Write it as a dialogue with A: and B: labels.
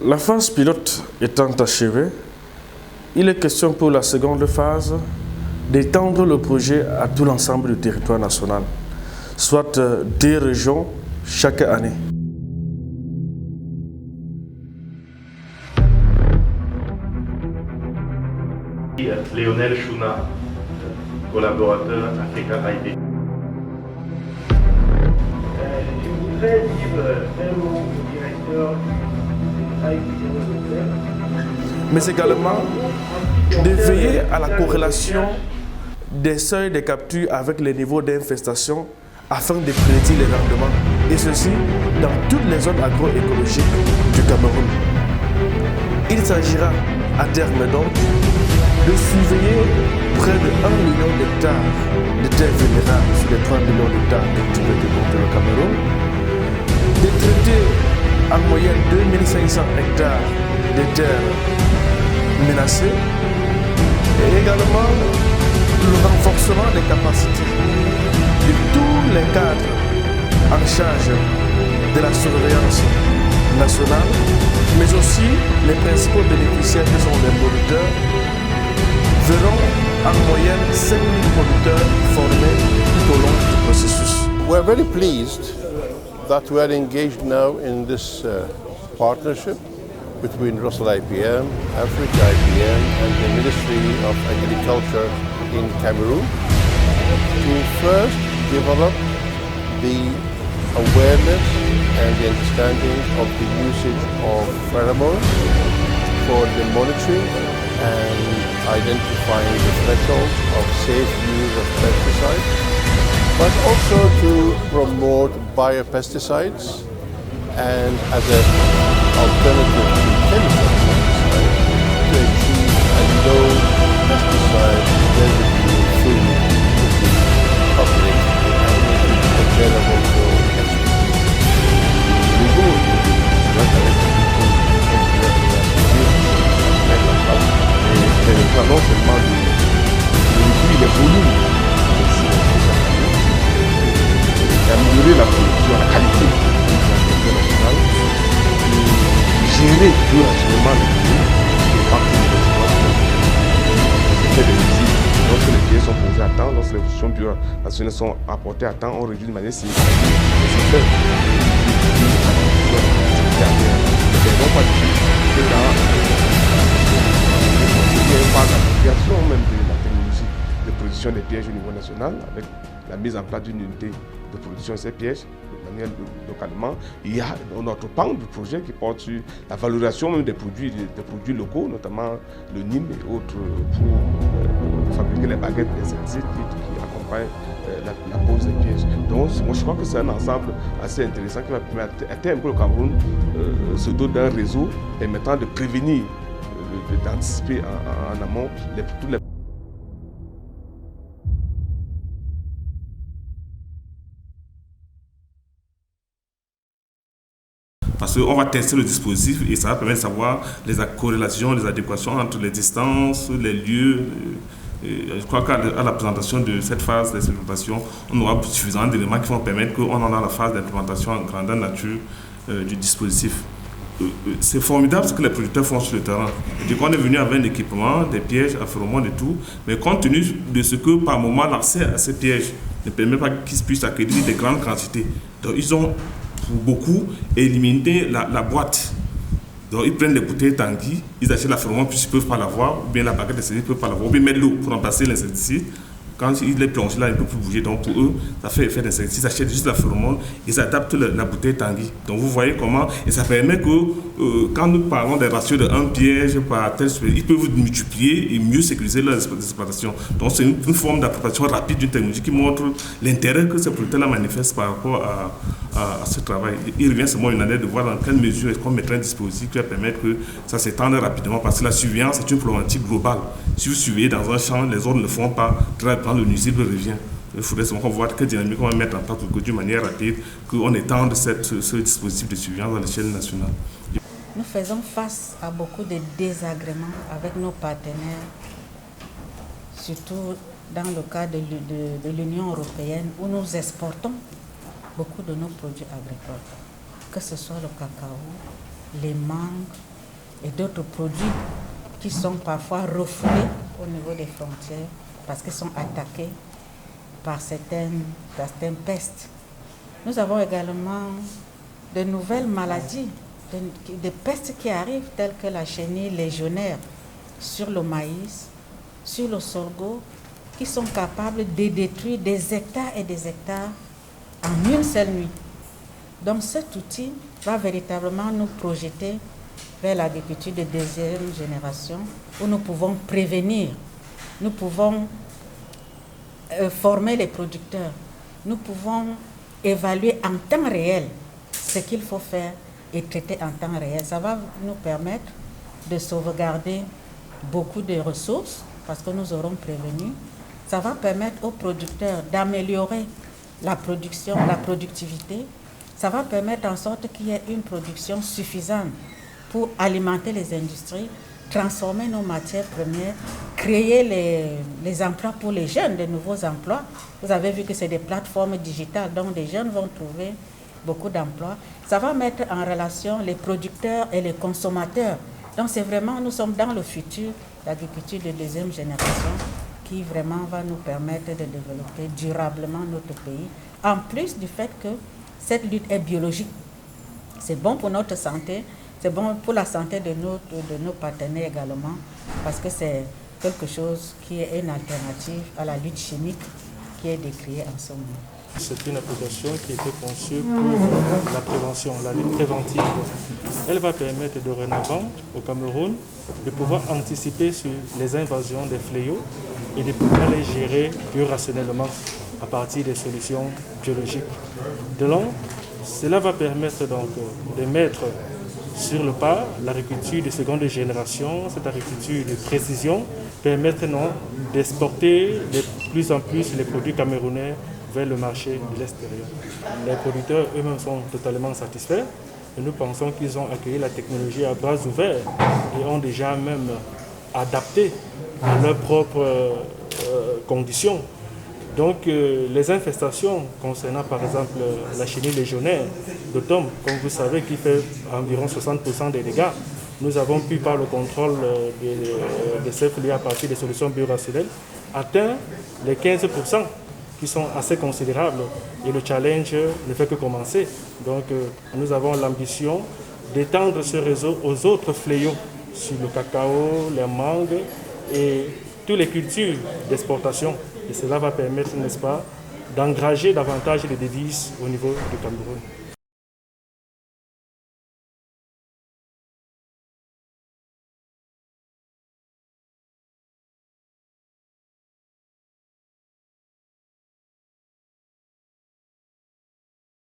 A: La phase pilote étant achevée, il est question pour la seconde phase d'étendre le projet à tout l'ensemble du territoire national, soit 2 régions chaque année.
B: Lionel Chouna, collaborateur Africa ID. Je voudrais dire un mot au directeur
A: mais également de veiller à la corrélation des seuils de capture avec les niveaux d'infestation afin de prédire les rendements, et ceci dans toutes les zones agroécologiques du Cameroun. Il s'agira à terme donc de surveiller près de 1 million d'hectares de terres vulnérables sur les 3 millions d'hectares cultivés de le Cameroun, de traiter en moyenne 2500 hectares de terres menacées et également le renforcement des capacités de tous les cadres en charge de la surveillance nationale, mais aussi les principaux bénéficiaires qui sont les producteurs verront en moyenne 5 000 producteurs formés tout au long du processus.
C: We're very pleased that we are engaged now in this partnership between Russell IPM, Africa IPM and the Ministry of Agriculture in Cameroon to first develop the awareness and the understanding of the usage of pheromones for the monitoring and identifying the thresholds of safe use of pesticides, but also to promote biopesticides and as an alternative to chemical pesticides to achieve a low pesticide residue food to the public and make it available for export. Le goal non seulement de réduire les volumes d'améliorer la production, la qualité de la nationale, de gérer plus rapidement les prix et partir des visites. Lorsque les pièces sont posées à temps, lorsque les positions bionationales sont apportées à temps, on réduit de manière significative les effets donc pas du tout que dans par l'application même de la technologie de production des pièges au niveau national, avec la mise en place d'une unité de production de ces pièges de manière localement. Il y a notre pan du projet qui porte sur la valorisation même des produits locaux, notamment le Nîmes et autres, pour fabriquer les baguettes d'insecticides qui accompagnent la pose des pièges. Donc moi, je crois que c'est un ensemble assez intéressant qui va permettre à terme que le Cameroun se dote d'un réseau permettant de prévenir, d'anticiper en amont toutes les...
D: Parce qu'on va tester le dispositif et ça va permettre de savoir les corrélations, les adéquations entre les distances, les lieux. Je crois qu'à la présentation de cette phase d'expérimentation, on aura suffisamment d'éléments qui vont permettre qu'on en a la phase d'implémentation en grandeur nature du dispositif. C'est formidable ce que les producteurs font sur le terrain. On est venu avec un équipement, des pièges, à phéromones et tout, mais compte tenu de ce que par moment l'accès à ces pièges ne permet pas qu'ils puissent acquérir des grandes quantités. Donc ils ont pour beaucoup éliminé la boîte. Donc ils prennent les bouteilles Tanguy, ils achètent la phéromone puisqu'ils ne peuvent pas l'avoir, ou bien la baguette d'insecticide, ils ne peuvent pas l'avoir, ou bien mettre l'eau pour remplacer l'insecticide. Quand il est plongé là, il ne peut plus bouger. Donc pour eux, ça fait effet d'insecticide. Ils achètent juste la phéromone, ils adaptent la bouteille Tanguy. Donc vous voyez comment, et ça permet que quand nous parlons des ratios de 1 piège par tel, ils peuvent multiplier et mieux sécuriser leurs exploitations. Donc c'est une forme d'application rapide d'une technologie qui montre l'intérêt que ces producteurs-là manifestent par rapport à ce travail. Il revient seulement une année de voir dans quelle mesure est-ce qu'on mettrait un dispositif qui va permettre que ça s'étende rapidement, parce que la surveillance est une problématique globale. Si vous surveillez dans un champ, les autres ne le font pas, très rapidement le nuisible revient. Il faudrait seulement voir quelle dynamique on va mettre en place pour que d'une manière rapide, qu'on étende ce dispositif de surveillance à l'échelle nationale.
E: Nous faisons face à beaucoup de désagréments avec nos partenaires, surtout dans le cas de l'Union européenne, où nous exportons beaucoup de nos produits agricoles, que ce soit le cacao, les mangues et d'autres produits qui sont parfois refoulés au niveau des frontières parce qu'ils sont attaqués par certaines pestes. Nous avons également de nouvelles maladies, des pestes qui arrivent telles que la chenille légionnaire sur le maïs, sur le sorgho, qui sont capables de détruire des hectares et des hectares en une seule nuit. Donc cet outil va véritablement nous projeter vers l'agriculture de deuxième génération où nous pouvons prévenir, nous pouvons former les producteurs, nous pouvons évaluer en temps réel ce qu'il faut faire et traiter en temps réel. Ça va nous permettre de sauvegarder beaucoup de ressources parce que nous aurons prévenu. Ça va permettre aux producteurs d'améliorer la production, la productivité. Ça va permettre en sorte qu'il y ait une production suffisante pour alimenter les industries, transformer nos matières premières, créer les emplois pour les jeunes, de nouveaux emplois. Vous avez vu que c'est des plateformes digitales, donc les jeunes vont trouver beaucoup d'emplois. Ça va mettre en relation les producteurs et les consommateurs. Donc c'est vraiment, nous sommes dans le futur, l'agriculture de deuxième génération, qui vraiment va nous permettre de développer durablement notre pays, en plus du fait que cette lutte est biologique. C'est bon pour notre santé, c'est bon pour la santé de nos partenaires également, parce que c'est quelque chose qui est une alternative à la lutte chimique qui est décriée en ce moment.
F: C'est une application qui a été conçue pour la prévention, la lutte préventive. Elle va permettre dorénavant au Cameroun de pouvoir anticiper sur les invasions des fléaux et de pouvoir les gérer plus rationnellement à partir des solutions biologiques. De là, cela va permettre donc de mettre sur le pas l'agriculture de seconde génération, cette agriculture de précision, permettre d'exporter de plus en plus les produits camerounais vers le marché de l'extérieur. Les producteurs eux-mêmes sont totalement satisfaits et nous pensons qu'ils ont accueilli la technologie à bras ouverts et ont déjà même adapté à leurs propres conditions. Donc les infestations concernant par exemple la chenille légionnaire d'automne, comme vous savez, qui fait environ 60% des dégâts, nous avons pu par le contrôle de ces fléaux à partir des solutions biorationnelles atteindre les 15%. Qui sont assez considérables et le challenge ne fait que commencer. Donc nous avons l'ambition d'étendre ce réseau aux autres fléaux sur le cacao, les mangues et toutes les cultures d'exportation. Et cela va permettre, n'est-ce pas, d'engager davantage les devises au niveau du Cameroun.